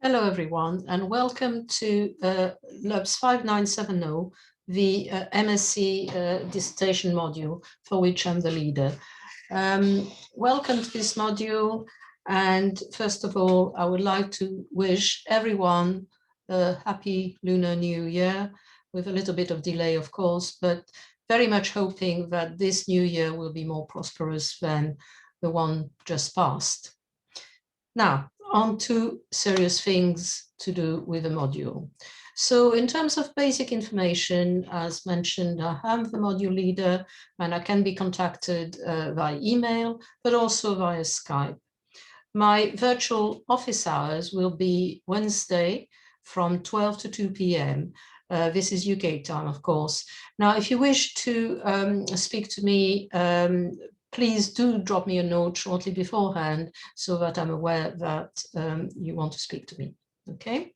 Hello, everyone, and welcome to LUBS 5970, the MSc dissertation module for which I'm the leader. Welcome to this module, and first of all, I would like to wish everyone a happy Lunar New Year, with a little bit of delay, of course, but very much hoping that this new year will be more prosperous than the one just passed. Now, on to serious things to do with the module. So in terms of basic information, as mentioned, I am the module leader and I can be contacted via email, but also via Skype. My virtual office hours will be Wednesday from 12 to 2 p.m. This is UK time, of course. Now, if you wish to speak to me, please do drop me a note shortly beforehand so that I'm aware that you want to speak to me, okay?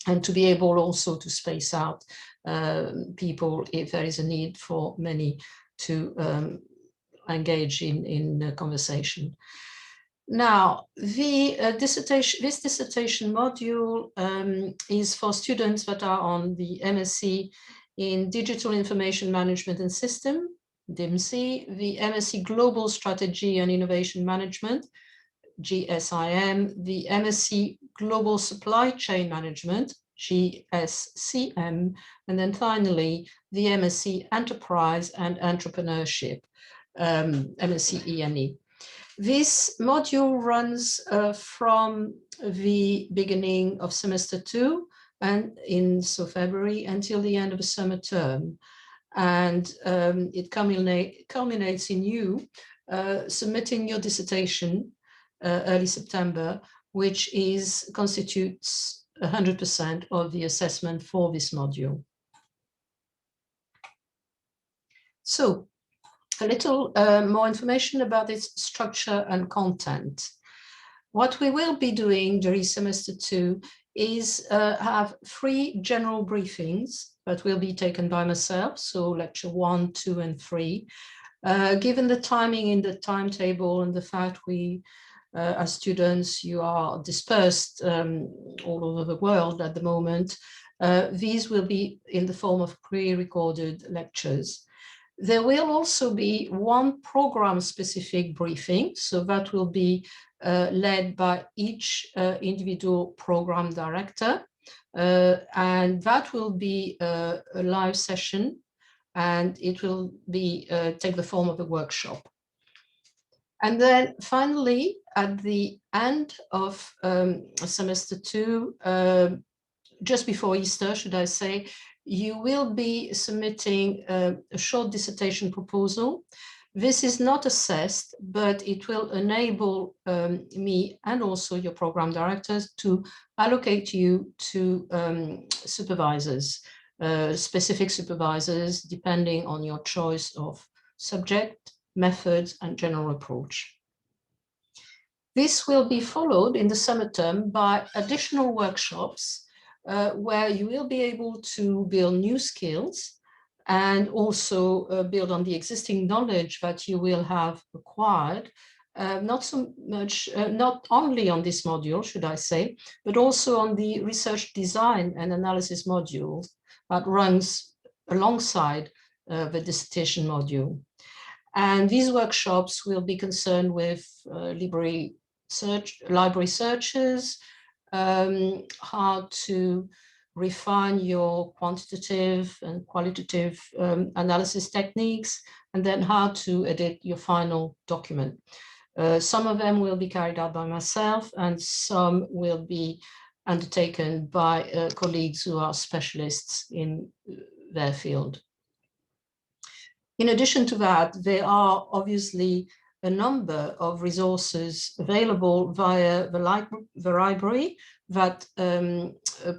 And to be able also to space out people if there is a need for many to engage in a conversation. Now, this dissertation module is for students that are on the MSc in Digital Information Management and System, DIMSI, the MSc Global Strategy and Innovation Management, GSIM, the MSc Global Supply Chain Management, GSCM, and then finally the MSc Enterprise and Entrepreneurship, MSc ENE. This module runs from the beginning of semester 2 and so February until the end of the summer term. And it culminates in you submitting your dissertation early September, which constitutes 100% of the assessment for this module. So a little more information about its structure and content. What we will be doing during semester 2 is have 3 general briefings that will be taken by myself, so lecture 1, 2, and 3. Given the timing in the timetable and the fact we, as students, you are dispersed all over the world at the moment, these will be in the form of pre-recorded lectures. There will also be 1 program-specific briefing, so that will be led by each individual program director, and that will be a live session, and it will be take the form of a workshop. And then finally, at the end of semester 2, just before Easter, should I say, you will be submitting a short dissertation proposal. This is not assessed, but it will enable me and also your program directors to allocate you to supervisors, specific supervisors, depending on your choice of subject, methods, and general approach. This will be followed in the summer term by additional workshops where you will be able to build new skills and also build on the existing knowledge that you will have acquired, not so much, not only on this module, should I say, but also on the research design and analysis module that runs alongside the dissertation module. And these workshops will be concerned with library searches, how to refine your quantitative and qualitative analysis techniques, and then how to edit your final document. Some of them will be carried out by myself, and some will be undertaken by colleagues who are specialists in their field. In addition to that, there are obviously a number of resources available via the library that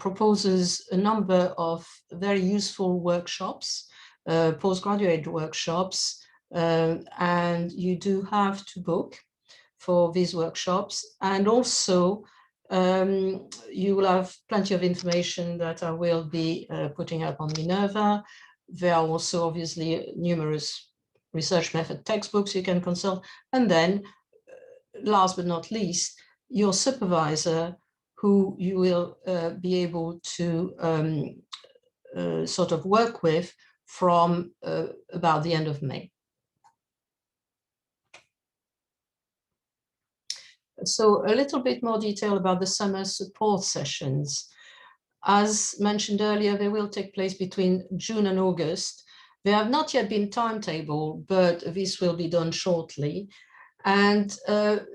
proposes a number of very useful workshops, postgraduate workshops, and you do have to book for these workshops. And also you will have plenty of information that I will be putting up on Minerva. There are also obviously numerous research method textbooks you can consult. And then last but not least, your supervisor who you will be able to sort of work with from about the end of May. So a little bit more detail about the summer support sessions. As mentioned earlier, they will take place between June and August. They have not yet been timetabled, but this will be done shortly. And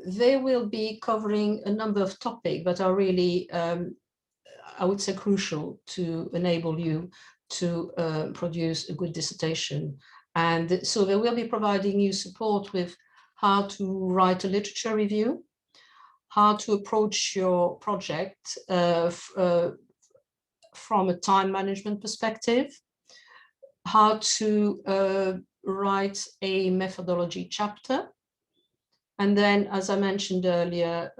they will be covering a number of topics that are really, I would say, crucial to enable you to produce a good dissertation. And so they will be providing you support with how to write a literature review, how to approach your project from a time management perspective, how to write a methodology chapter, and then, as I mentioned earlier,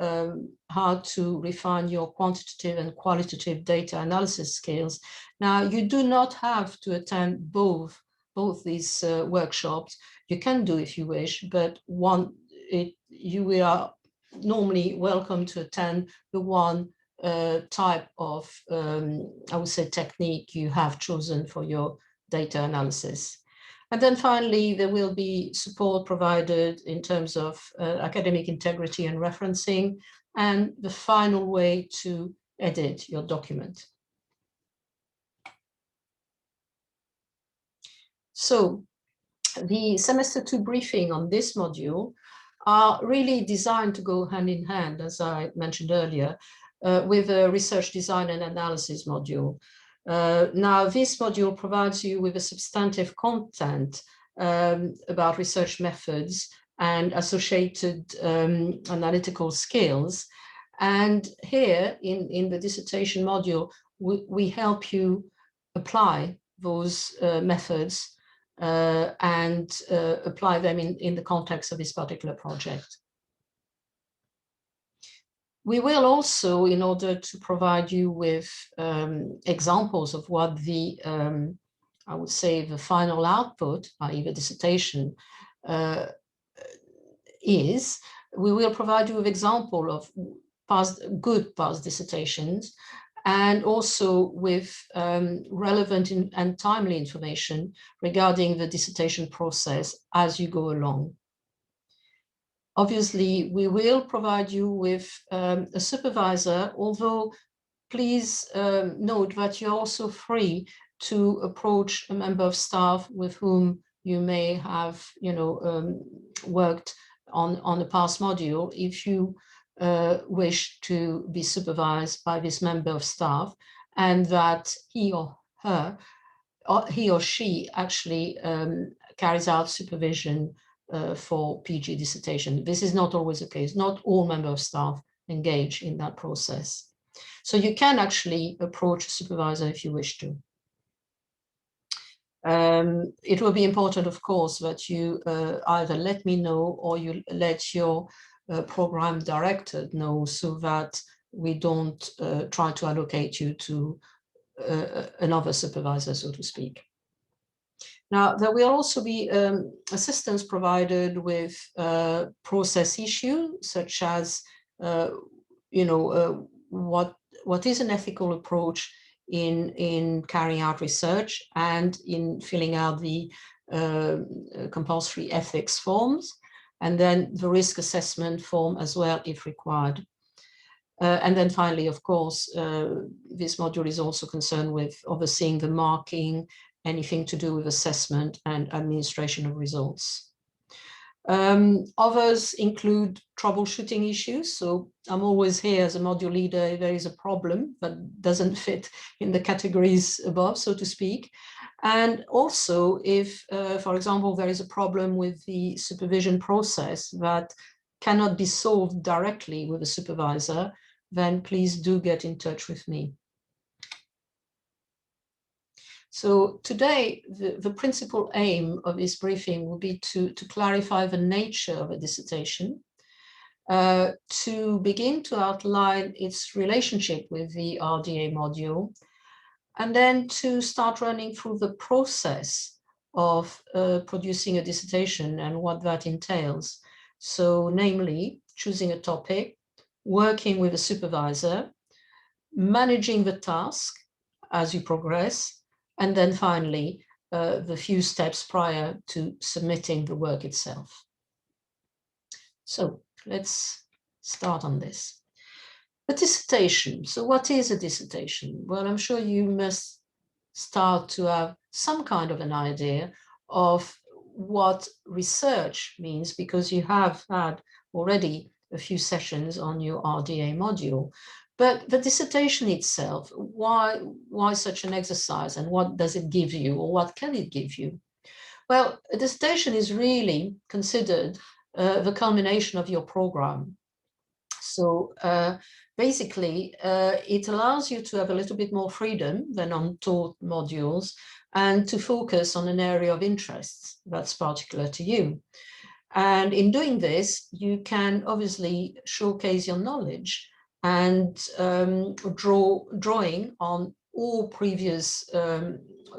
how to refine your quantitative and qualitative data analysis skills. Now, you do not have to attend both these workshops. You can do if you wish, but you are normally welcome to attend the one type of, I would say, technique you have chosen for your data analysis. And then finally, there will be support provided in terms of academic integrity and referencing, and the final way to edit your document. So the semester 2 briefing on this module are really designed to go hand in hand, as I mentioned earlier, with a research design and analysis module. Now, this module provides you with a substantive content about research methods and associated analytical skills. And here in the dissertation module, we help you apply those methods and apply them in the context of this particular project. We will also, in order to provide you with examples of what the, I would say, the final output, i.e. the dissertation, is, we will provide you with example of good past dissertations, and also with relevant and timely information regarding the dissertation process as you go along. Obviously, we will provide you with a supervisor, although please note that you're also free to approach a member of staff with whom you may have, worked on a past module if you wish to be supervised by this member of staff, and that he or she actually carries out supervision for PG dissertation. This is not always the case. Not all members of staff engage in that process. So you can actually approach a supervisor if you wish to. It will be important, of course, that you either let me know or you let your program director know, so that we don't try to allocate you to another supervisor, so to speak. Now, there will also be assistance provided with process issues, such as, what is an ethical approach in carrying out research and in filling out the compulsory ethics forms, and then the risk assessment form as well, if required. And then finally, of course, this module is also concerned with overseeing the marking, anything to do with assessment and administration of results. Others include troubleshooting issues. So I'm always here as a module leader if there is a problem that doesn't fit in the categories above, so to speak. And also if, for example, there is a problem with the supervision process that cannot be solved directly with a supervisor, then please do get in touch with me. So today, the principal aim of this briefing will be to clarify the nature of a dissertation, to begin to outline its relationship with the RDA module, and then to start running through the process of producing a dissertation and what that entails. So namely, choosing a topic, working with a supervisor, managing the task as you progress, and then finally, the few steps prior to submitting the work itself. So let's start on this. A dissertation. So what is a dissertation? Well, I'm sure you must start to have some kind of an idea of what research means, because you have had already a few sessions on your RDA module. But the dissertation itself, why such an exercise, and what does it give you, or what can it give you? Well, a dissertation is really considered the culmination of your program. So basically, it allows you to have a little bit more freedom than on taught modules, and to focus on an area of interest that's particular to you. And in doing this, you can obviously showcase your knowledge and drawing on all previous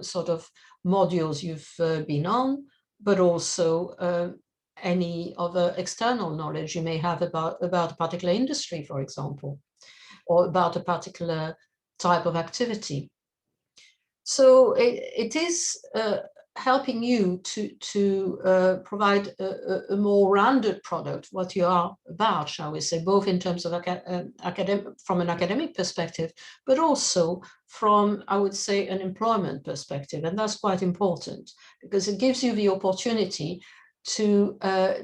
sort of modules you've been on, but also any other external knowledge you may have about a particular industry, for example, or about a particular type of activity. So it is helping you to provide a more rounded product, what you are about, shall we say, both in terms of from an academic perspective, but also from, I would say, an employment perspective. And that's quite important, because it gives you the opportunity to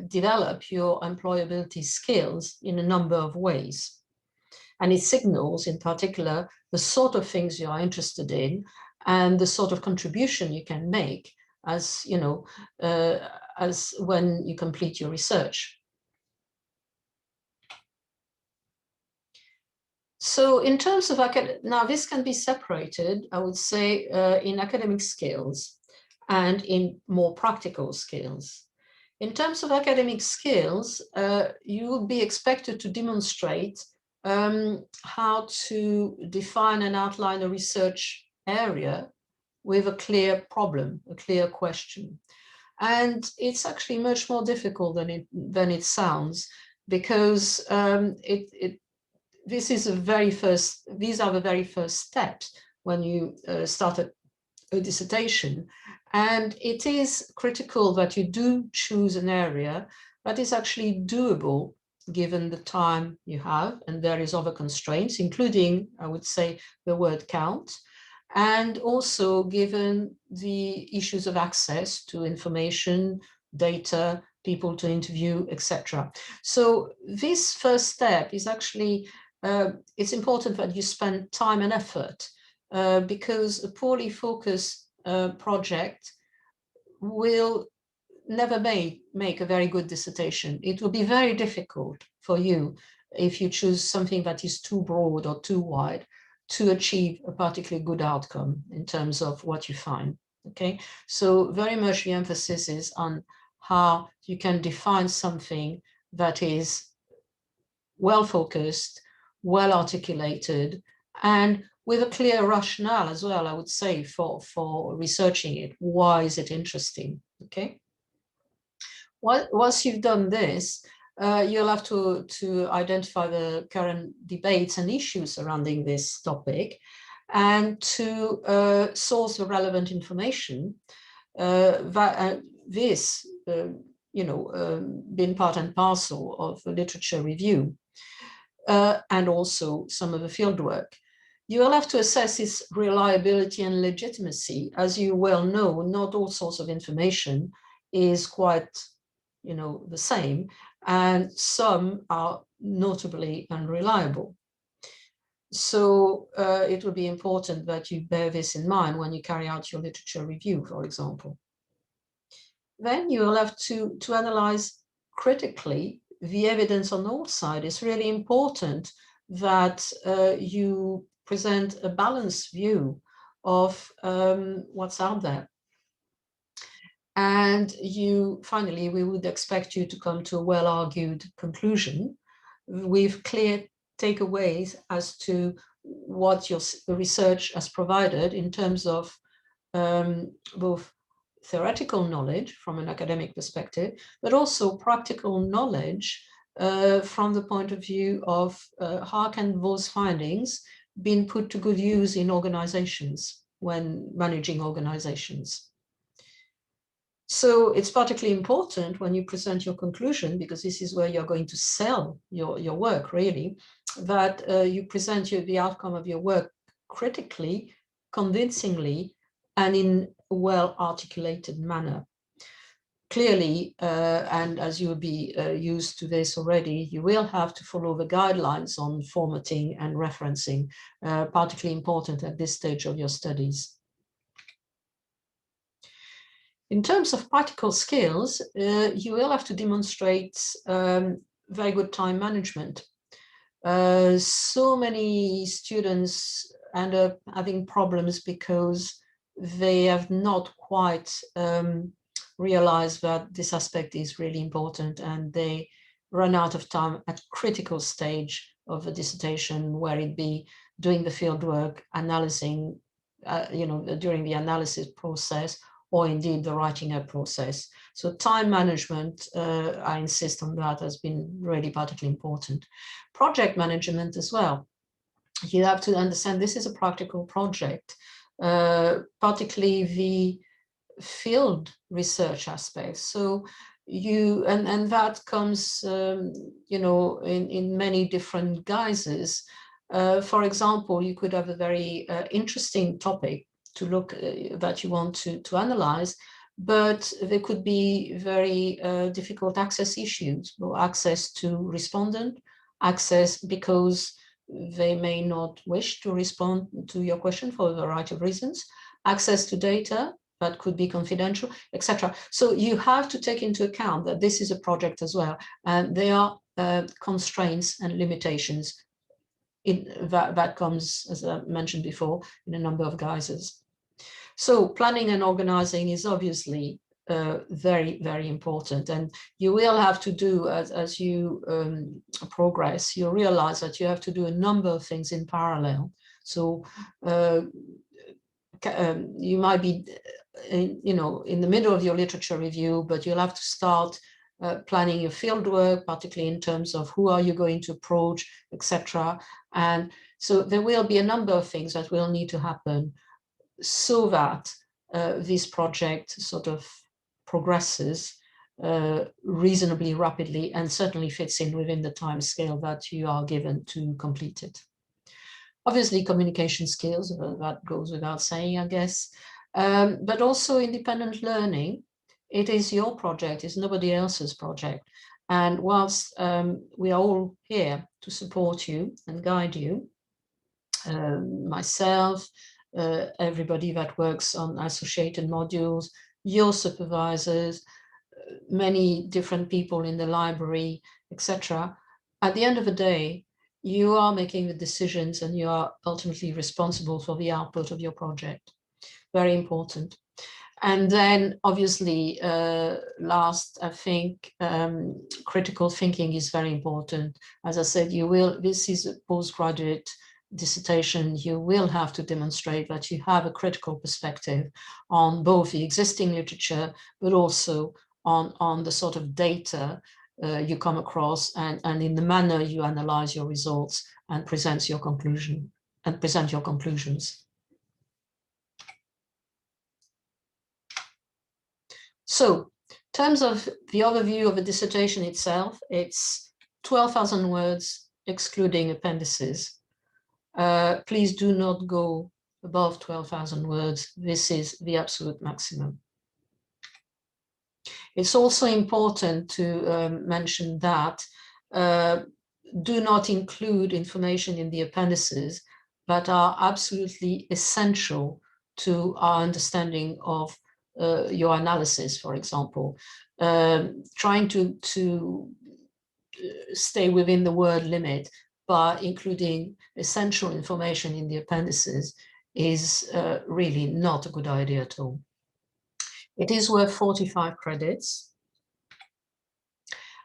develop your employability skills in a number of ways. And it signals, in particular, the sort of things you are interested in and the sort of contribution you can make as, you know, as when you complete your research. So in terms of now this can be separated, I would say, in academic skills and in more practical skills. In terms of academic skills, you will be expected to demonstrate how to define and outline a research area with a clear problem, a clear question. And it's actually much more difficult than it sounds, because these are the very first steps when you start a dissertation. And it is critical that you do choose an area that is actually doable given the time you have and various other constraints, including, I would say, the word count, and also given the issues of access to information, data, people to interview, etc. So this first step is actually, it's important that you spend time and effort, because a poorly focused project will never make a very good dissertation. It will be very difficult for you, if you choose something that is too broad or too wide, to achieve a particularly good outcome in terms of what you find. Okay, so very much the emphasis is on how you can define something that is well focused, well articulated, and with a clear rationale as well, I would say, for researching it. Why is it interesting? Okay. Once you've done this, you'll have to identify the current debates and issues surrounding this topic, and to source the relevant information. This, you know, been part and parcel of the literature review, and also some of the field work. You will have to assess its reliability and legitimacy. As you well know, not all sorts of information is quite, you know, the same, and some are notably unreliable. So it will be important that you bear this in mind when you carry out your literature review, for example. Then you will have to analyze critically the evidence on all sides. It's really important that you present a balanced view of what's out there. And finally, we would expect you to come to a well-argued conclusion with clear takeaways as to what your research has provided in terms of both theoretical knowledge from an academic perspective, but also practical knowledge from the point of view of how can those findings been put to good use in organizations when managing organizations. So it's particularly important when you present your conclusion, because this is where you're going to sell your work, really, that you present the outcome of your work critically, convincingly, and in a well-articulated manner. Clearly, and as you'll be used to this already, you will have to follow the guidelines on formatting and referencing, particularly important at this stage of your studies. In terms of practical skills, you will have to demonstrate very good time management. So many students end up having problems because they have not quite realized that this aspect is really important, and they run out of time at critical stage of a dissertation, where it be doing the field work, analyzing, during the analysis process, or indeed the writing up process. So time management, I insist on that, has been really particularly important. Project management as well. You have to understand this is a practical project, particularly the field research aspects. So and that comes, in many different guises. For example, you could have a very interesting topic to look that you want to analyze, but there could be very difficult access issues, or access to respondent, access because they may not wish to respond to your question for a variety of reasons, access to data that could be confidential, etc. So you have to take into account that this is a project as well, and there are constraints and limitations that comes, as I mentioned before, in a number of guises. So planning and organizing is obviously very, very important, and you will have to do, as you progress, you realize that you have to do a number of things in parallel. So you might be in the middle of your literature review, but you'll have to start planning your field work, particularly in terms of who are you going to approach, etc. And so there will be a number of things that will need to happen so that this project sort of progresses reasonably rapidly, and certainly fits in within the time scale that you are given to complete it. Obviously, communication skills, that goes without saying, I guess, but also independent learning. It is your project, it's nobody else's project. And whilst we are all here to support you and guide you, myself, everybody that works on associated modules, your supervisors, many different people in the library, etc. At the end of the day, you are making the decisions, and you are ultimately responsible for the output of your project. Very important. And then obviously, last, I think critical thinking is very important. As I said, this is a postgraduate dissertation, you will have to demonstrate that you have a critical perspective on both the existing literature, but also on the sort of data you come across, and in the manner you analyze your results and present your conclusions. So in terms of the overview of the dissertation itself, it's 12,000 words, excluding appendices. Please do not go above 12,000 words. This is the absolute maximum. It's also important to mention that do not include information in the appendices that are absolutely essential to our understanding of your analysis, for example. Trying to stay within the word limit by including essential information in the appendices is really not a good idea at all. It is worth 45 credits.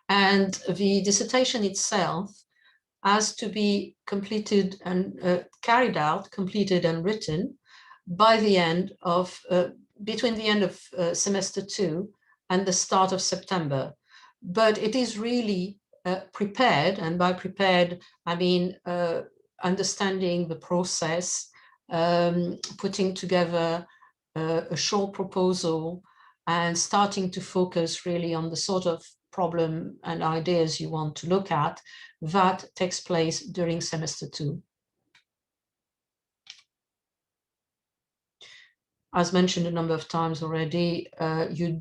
And the dissertation itself has to be completed and carried out, completed and written by the end of, between the end of semester 2 and the start of September. But it is really prepared, and by prepared, I mean understanding the process, putting together a short proposal, and starting to focus really on the sort of problem and ideas you want to look at, that takes place during semester 2. As mentioned a number of times already, you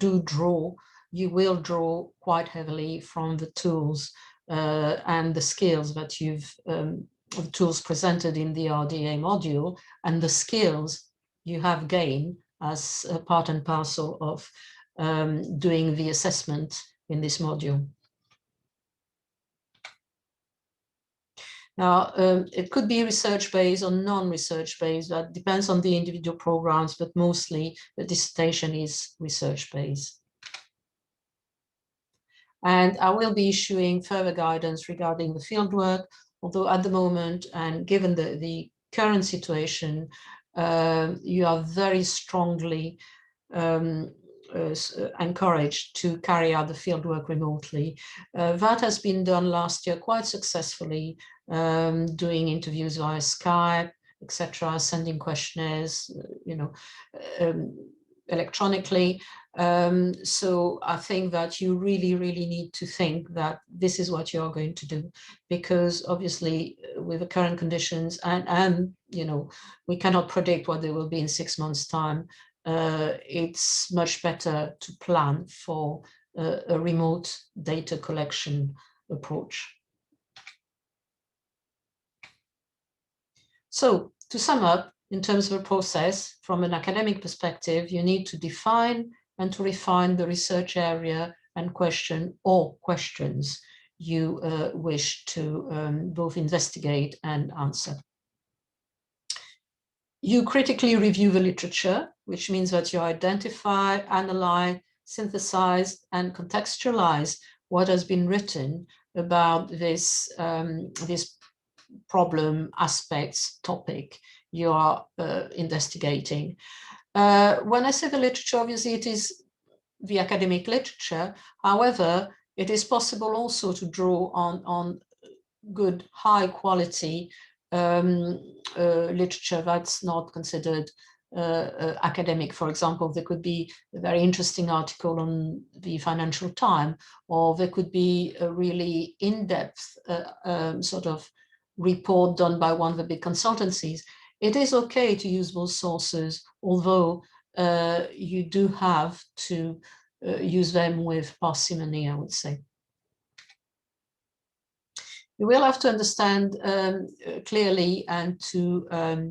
will draw quite heavily from the tools and the skills that the tools presented in the RDA module, and the skills you have gained as a part and parcel of doing the assessment in this module. Now, it could be research-based or non-research-based. That depends on the individual programs, but mostly the dissertation is research-based. And I will be issuing further guidance regarding the fieldwork, although at the moment, and given the current situation, you are very strongly encouraged to carry out the fieldwork remotely. That has been done last year quite successfully, doing interviews via Skype, etc., sending questionnaires, electronically. So I think that you really need to think that this is what you are going to do, because obviously with the current conditions and we cannot predict what they will be in 6 months' time. It's much better to plan for a remote data collection approach. So to sum up, in terms of a process, from an academic perspective, you need to define and to refine the research area and question or questions you wish to both investigate and answer. You critically review the literature, which means that you identify, analyze, synthesize, and contextualize what has been written about this problem, aspects, topic you are investigating. When I say the literature, obviously it is the academic literature. However, it is possible also to draw on good, high quality literature that's not considered academic. For example, there could be a very interesting article on the Financial Times, or there could be a really in-depth sort of report done by one of the big consultancies. It is okay to use those sources, although you do have to use them with parsimony, I would say. You will have to understand clearly and to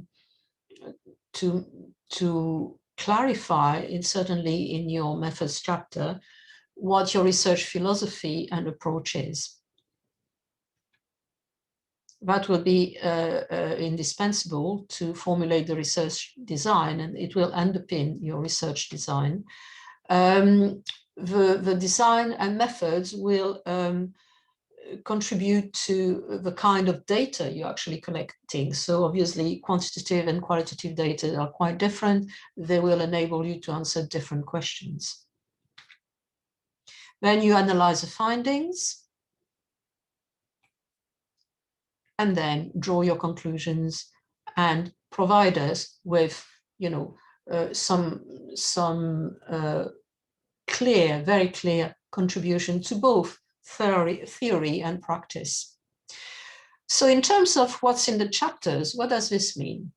clarify, certainly in your methods chapter, what your research philosophy and approach is. That will be indispensable to formulate the research design, and it will underpin your research design. The design and methods will contribute to the kind of data you're actually collecting. So obviously quantitative and qualitative data are quite different. They will enable you to answer different questions. Then you analyze the findings, and then draw your conclusions and provide us with, some clear, very clear contribution to both theory and practice. So in terms of what's in the chapters, what does this mean?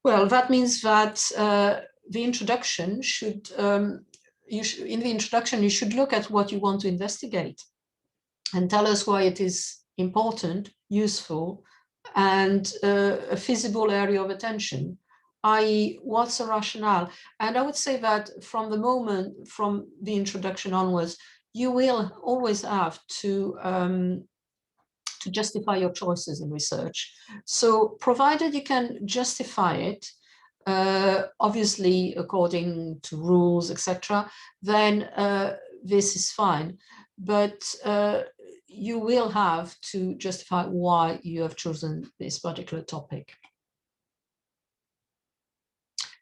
Well, that means that the introduction should, in the introduction, you should look at what you want to investigate and tell us why it is important, useful, and a feasible area of attention, i.e. what's the rationale? And I would say that from the moment, from the introduction onwards, you will always have to justify your choices in research. So provided you can justify it, obviously according to rules, etc., then this is fine. But you will have to justify why you have chosen this particular topic.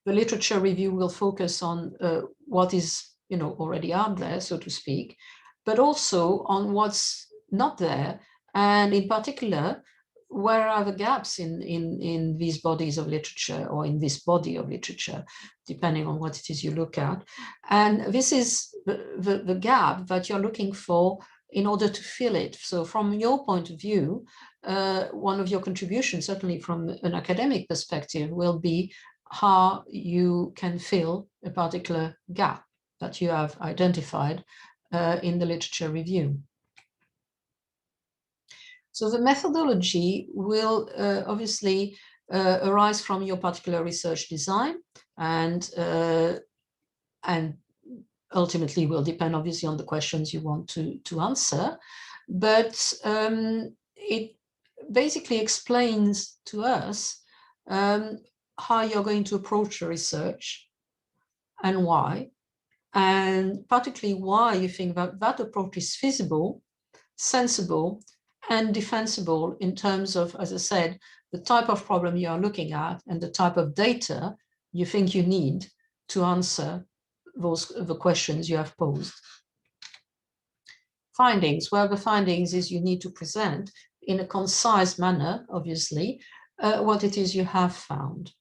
The literature review will focus on what is already out there, so to speak, but also on what's not there, and in particular where are the gaps in these bodies of literature, or in this body of literature, depending on what it is you look at. And this is the gap that you're looking for in order to fill it. So from your point of view, one of your contributions, certainly from an academic perspective, will be how you can fill a particular gap that you have identified in the literature review. So the methodology will obviously arise from your particular research design, and ultimately will depend obviously on the questions you want to answer. But it basically explains to us how you're going to approach the research and why, and particularly why you think that that approach is feasible, sensible, and defensible in terms of, as I said, the type of problem you are looking at and the type of data you think you need to answer the questions you have posed. Findings, well, the findings is you need to present in a concise manner, obviously, what it is you have found.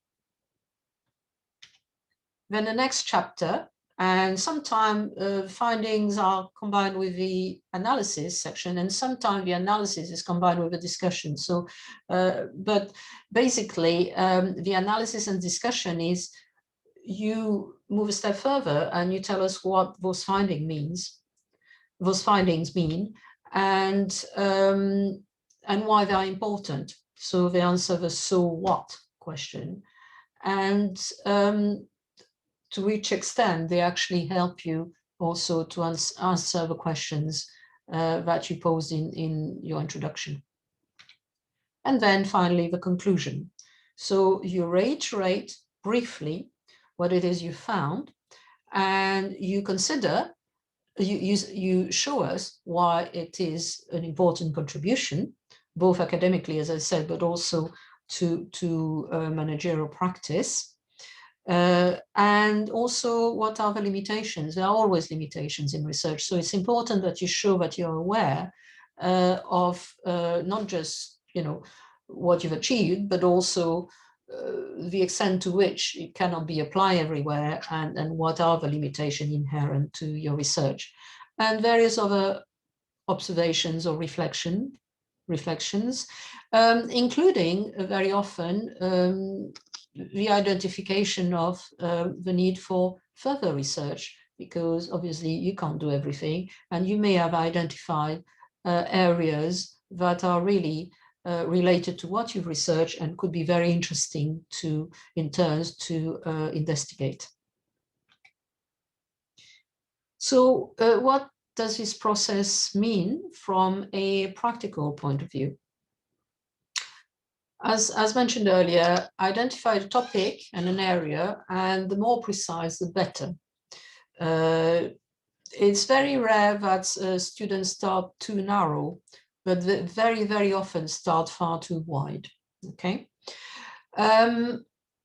Then the next chapter, and sometimes findings are combined with the analysis section, and sometimes the analysis is combined with the discussion. So, but basically, the analysis and discussion is you move a step further and you tell us what those findings mean, and why they are important. So they answer the so what question, and to which extent they actually help you also to answer the questions that you posed in your introduction. And then finally, the conclusion. So you reiterate briefly what it is you found, and you consider, you show us why it is an important contribution, both academically, as I said, but also to managerial practice. And also, what are the limitations? There are always limitations in research. So it's important that you show that you're aware of not just, what you've achieved, but also the extent to which it cannot be applied everywhere, and what are the limitations inherent to your research. And various other observations or reflections, including very often the identification of the need for further research, because obviously you can't do everything, and you may have identified areas that are really related to what you've researched and could be very interesting to interns to investigate. So what does this process mean from a practical point of view? As mentioned earlier, identify a topic and an area, and the more precise, the better. It's very rare that students start too narrow, but very, very often start far too wide, okay?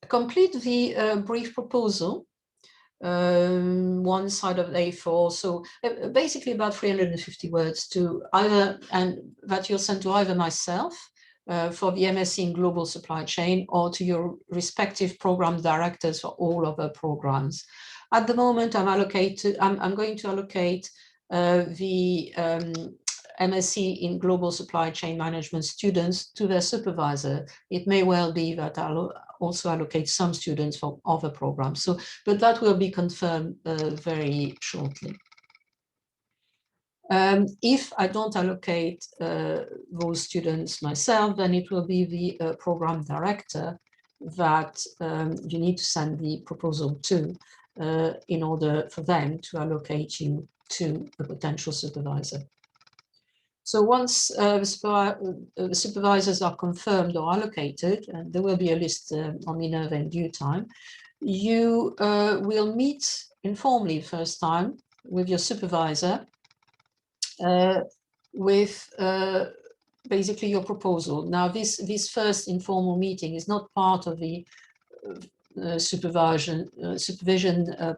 Complete the brief proposal, one side of A4, so basically about 350 words to either, and that you'll send to either myself for the MSc in Global Supply Chain, or to your respective program directors for all other programs. At the moment, I'm going to allocate the MSc in Global Supply Chain Management students to their supervisor. It may well be that I'll also allocate some students for other programs. So, but that will be confirmed very shortly. If I don't allocate those students myself, then it will be the program director that you need to send the proposal to in order for them to allocate you to a potential supervisor. So once the supervisors are confirmed or allocated, and there will be a list on Minerva in due time, you will meet informally first time with your supervisor with basically your proposal. Now, this first informal meeting is not part of the supervision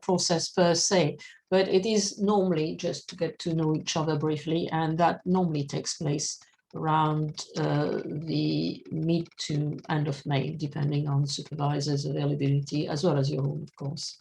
process per se, but it is normally just to get to know each other briefly, and that normally takes place around the mid to end of May, depending on supervisors' availability, as well as your own, of course.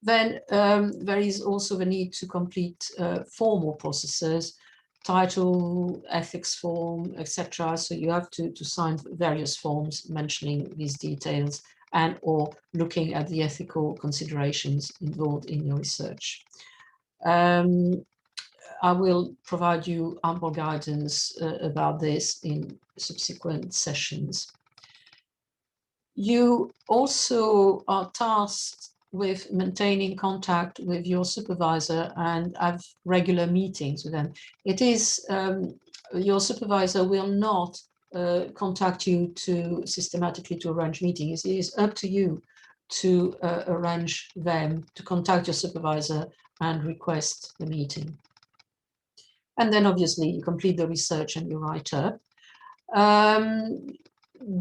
Then there is also the need to complete formal processes, title, ethics form, etc. So you have to sign various forms mentioning these details and or looking at the ethical considerations involved in your research. I will provide you ample guidance about this in subsequent sessions. You also are tasked with maintaining contact with your supervisor and have regular meetings with them. It is, your supervisor will not contact you systematically to arrange meetings. It is up to you to arrange them, to contact your supervisor and request the meeting. And then obviously you complete the research and you write up.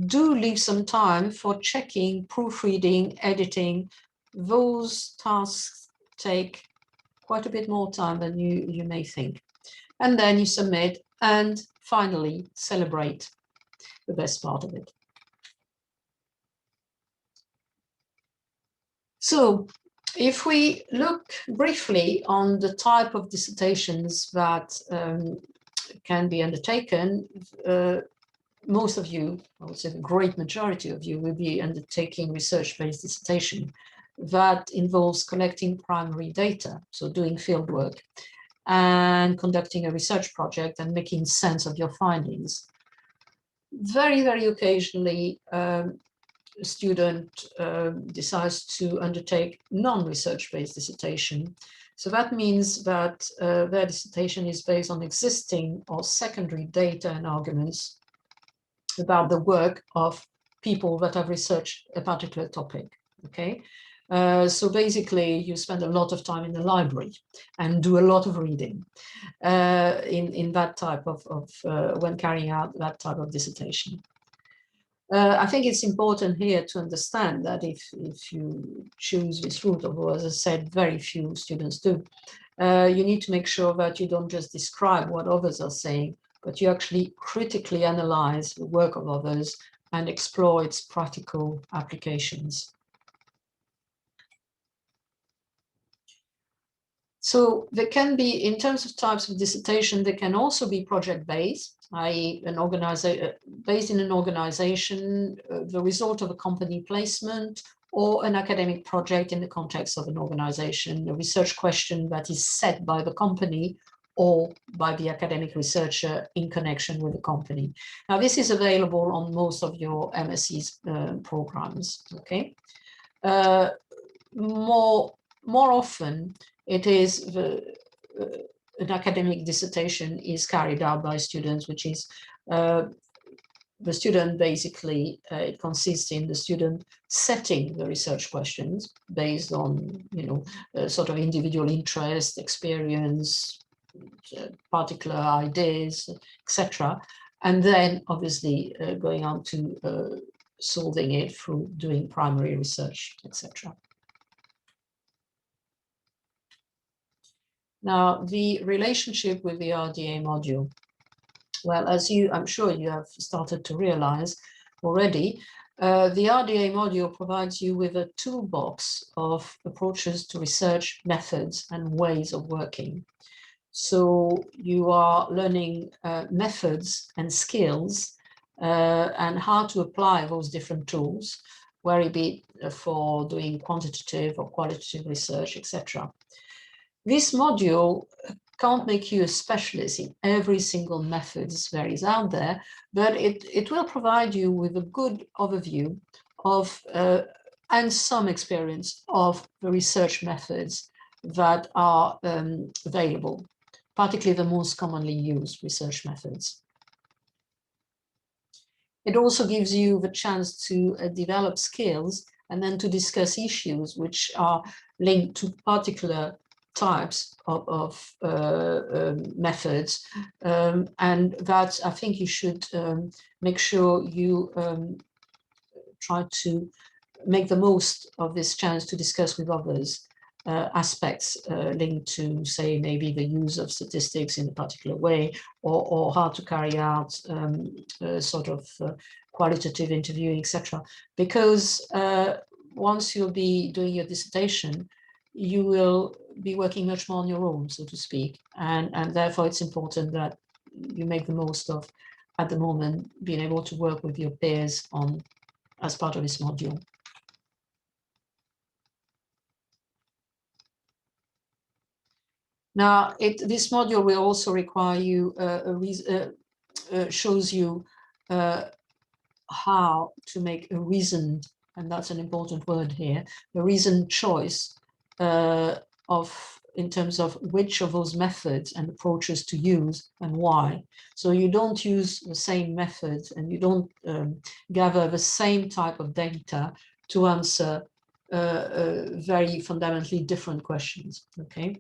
Do leave some time for checking, proofreading, editing. Those tasks take quite a bit more time than you may think. And then you submit and finally celebrate the best part of it. So if we look briefly on the type of dissertations that can be undertaken, most of you, I would say the great majority of you, will be undertaking research-based dissertation that involves collecting primary data, so doing field work, and conducting a research project and making sense of your findings. Very, very occasionally, a student decides to undertake non-research-based dissertation. So that means that their dissertation is based on existing or secondary data and arguments about the work of people that have researched a particular topic, okay? So basically, you spend a lot of time in the library and do a lot of reading in that type of when carrying out that type of dissertation. I think it's important here to understand that if you choose this route, although as I said, very few students do, you need to make sure that you don't just describe what others are saying, but you actually critically analyze the work of others and explore its practical applications. So there can be, in terms of types of dissertation, they can also be project-based, i.e. based in an organization, the result of a company placement, or an academic project in the context of an organization, a research question that is set by the company or by the academic researcher in connection with the company. Now, this is available on most of your MSC's programs, okay? More often, it is an academic dissertation is carried out by students, which is the student basically, it consists in the student setting the research questions based on, sort of individual interest, experience, particular ideas, etc. And then obviously going on to solving it through doing primary research, etc. Now, the relationship with the RDA module. Well, as I'm sure you have started to realize already, the RDA module provides you with a toolbox of approaches to research methods and ways of working. So you are learning methods and skills and how to apply those different tools, whether it be for doing quantitative or qualitative research, etc. This module can't make you a specialist in every single method there is out there, but it will provide you with a good overview of and some experience of the research methods that are available, particularly the most commonly used research methods. It also gives you the chance to develop skills and then to discuss issues which are linked to particular types of methods, and that I think you should make sure you try to make the most of this chance to discuss with others aspects linked to, say, maybe the use of statistics in a particular way, or how to carry out sort of qualitative interviewing, etc. Because once you'll be doing your dissertation, you will be working much more on your own, so to speak, and therefore it's important that you make the most of, at the moment, being able to work with your peers on as part of this module. Now, this module will also require you shows you how to make a reasoned, and that's an important word here, a reasoned choice in terms of which of those methods and approaches to use and why. So you don't use the same methods and you don't gather the same type of data to answer very fundamentally different questions, okay?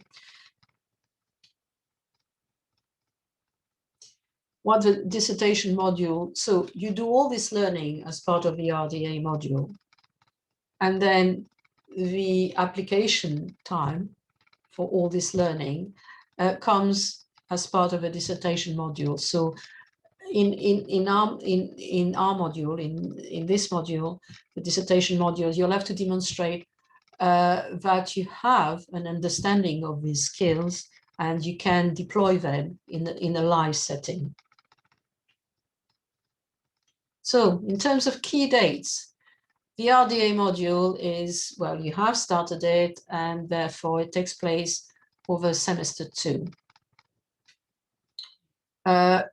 What the dissertation module, so you do all this learning as part of the RDA module, and then the application time for all this learning comes as part of a dissertation module. So in our module, in this module, the dissertation module, you'll have to demonstrate that you have an understanding of these skills and you can deploy them in a live setting. So in terms of key dates, the RDA module is, well, you have started it and therefore it takes place over semester 2. Our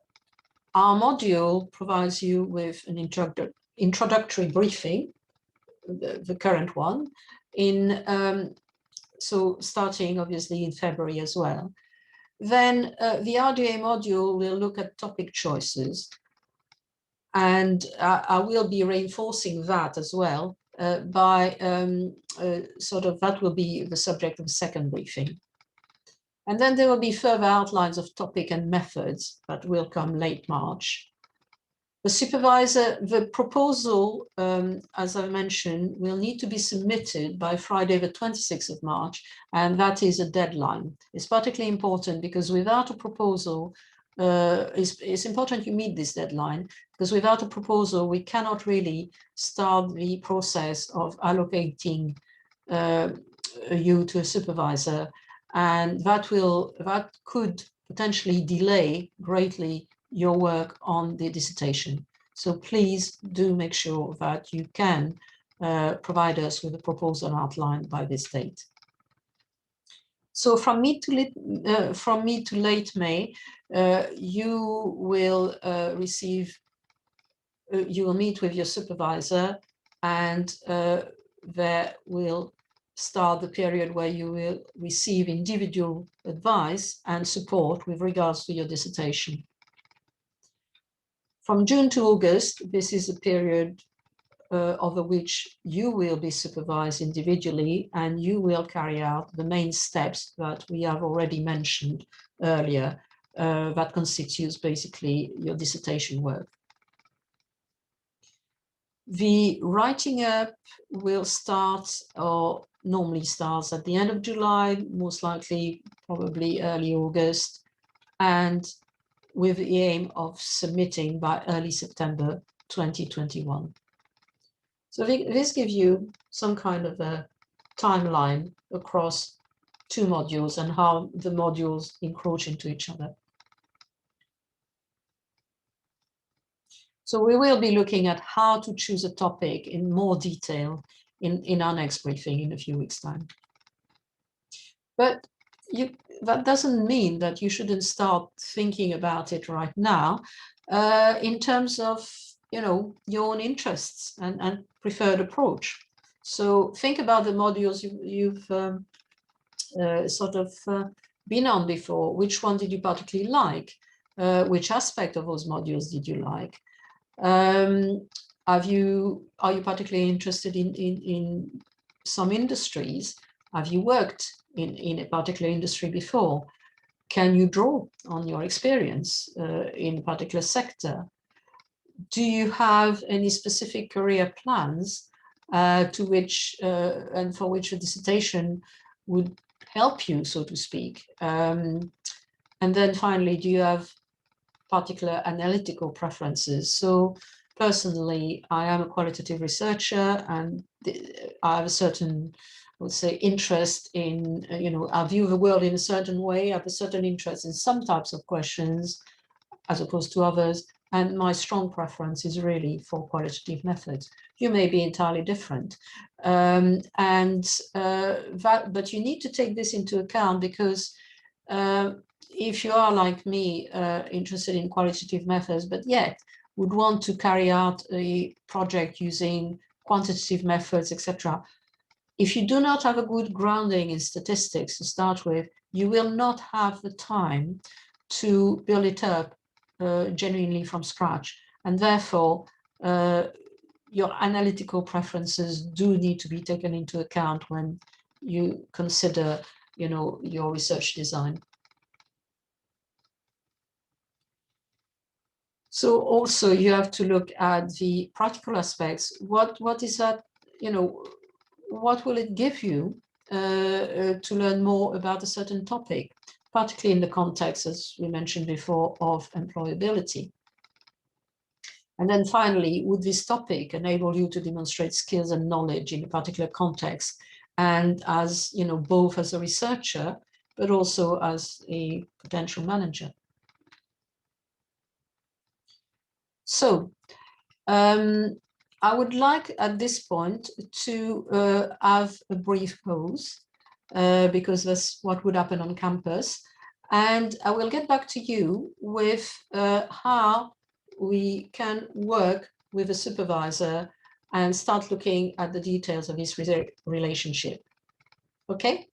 module provides you with an introductory briefing, the current one, so starting obviously in February as well. Then the RDA module will look at topic choices. And I will be reinforcing that as well by sort of, that will be the subject of the second briefing. And then there will be further outlines of topic and methods that will come late March. The supervisor, the proposal, as I mentioned, will need to be submitted by Friday, the 26th of March, and that is a deadline. It's particularly important because without a proposal, it's important you meet this deadline, because without a proposal, we cannot really start the process of allocating you to a supervisor, and that could potentially delay greatly your work on the dissertation. So please do make sure that you can provide us with a proposal outlined by this date. So from mid to late May, you will you will meet with your supervisor, and there will start the period where you will receive individual advice and support with regards to your dissertation. From June to August, this is a period over which you will be supervised individually, and you will carry out the main steps that we have already mentioned earlier, that constitutes basically your dissertation work. The writing up will start, or normally starts, at the end of July, most likely probably early August, and with the aim of submitting by early September 2021. So this gives you some kind of a timeline across 2 modules and how the modules encroach into each other. So we will be looking at how to choose a topic in more detail in our next briefing in a few weeks' time. But that doesn't mean that you shouldn't start thinking about it right now in terms of, you know, your own interests and preferred approach. So think about the modules you've sort of been on before. Which one did you particularly like? Which aspect of those modules did you like? Are you particularly interested in some industries? Have you worked in a particular industry before? Can you draw on your experience in a particular sector? Do you have any specific career plans to which and for which a dissertation would help you, so to speak? And then finally, do you have particular analytical preferences? So personally, I am a qualitative researcher, and I have a certain, I would say, interest in, I view the world in a certain way. I have a certain interest in some types of questions as opposed to others. And my strong preference is really for qualitative methods. You may be entirely different. But you need to take this into account, because if you are like me, interested in qualitative methods, but yet would want to carry out a project using quantitative methods, etc., if you do not have a good grounding in statistics to start with, you will not have the time to build it up genuinely from scratch. And therefore, your analytical preferences do need to be taken into account when you consider, your research design. So also you have to look at the practical aspects. What is that, what will it give you to learn more about a certain topic, particularly in the context, as we mentioned before, of employability? And then finally, would this topic enable you to demonstrate skills and knowledge in a particular context? And as, both as a researcher, but also as a potential manager. So I would like at this point to have a brief pause, because that's what would happen on campus. And I will get back to you with how we can work with a supervisor and start looking at the details of this relationship. Okay?